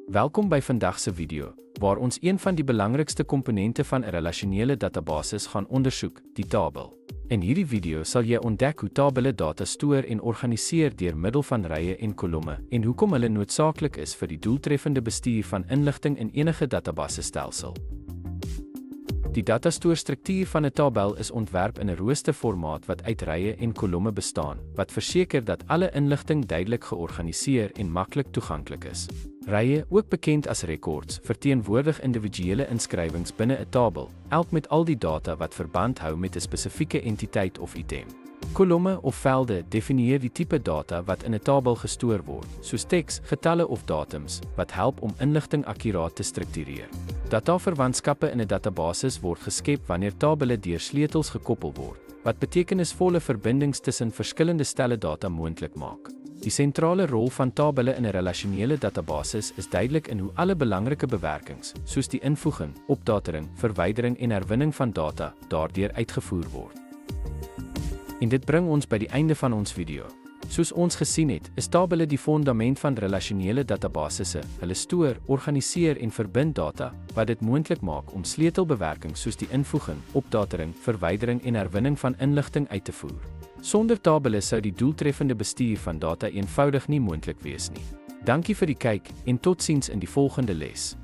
Welkom by vandag se video, waar ons een van die belangrikste komponente van 'n relasionele database gaan ondersoek, die tabel. In hierdie video sal jy ontdek hoe tabelle data stoor en organiseer deur middel van rye en kolomme en hoekom hulle noodsaaklik is vir die doeltreffende bestuur van inligting in enige databasestelsel. Die datastoorstruktuur van 'n tabel is ontwerp in 'n roosterformaat wat uit rye en kolomme bestaan, wat verseker dat alle inligting duidelik georganiseer en maklik toeganklik is. Rye, ook bekend as records, verteenwoordig individuele inskrywings binne 'n tabel, elk met al die data wat verband hou met 'n spesifieke entiteit of item. Kolomme of velde definieer die tipe data wat in 'n tabel gestoor word, soos teks, getalle of datums, wat help om inligting akkuraat te struktureer. Dataverwantskappe in 'n database word geskep wanneer tabelle deur sleutels gekoppel word, wat betekenisvolle verbindings tussen verskillende stelle data moontlik maak. Die sentrale rol van tabelle in 'n relasionele database is duidelik in hoe alle belangrike bewerkings, soos die invoeging, opdatering, verwydering en herwinning van data, daardeur uitgevoer word. En dit bring ons by die einde van ons video. Soos ons gesien het, is tabelle die fondament van relasionele databasisse. Hulle stoor, organiseer en verbind data, wat dit moontlik maak om sleutelbewerkings soos die invoeging, opdatering, verwydering en herwinning van inligting uit te voer. Sonder tabelle sou die doeltreffende bestuur van data eenvoudig nie moontlik wees nie. Dankie vir die kyk en totsiens in die volgende les.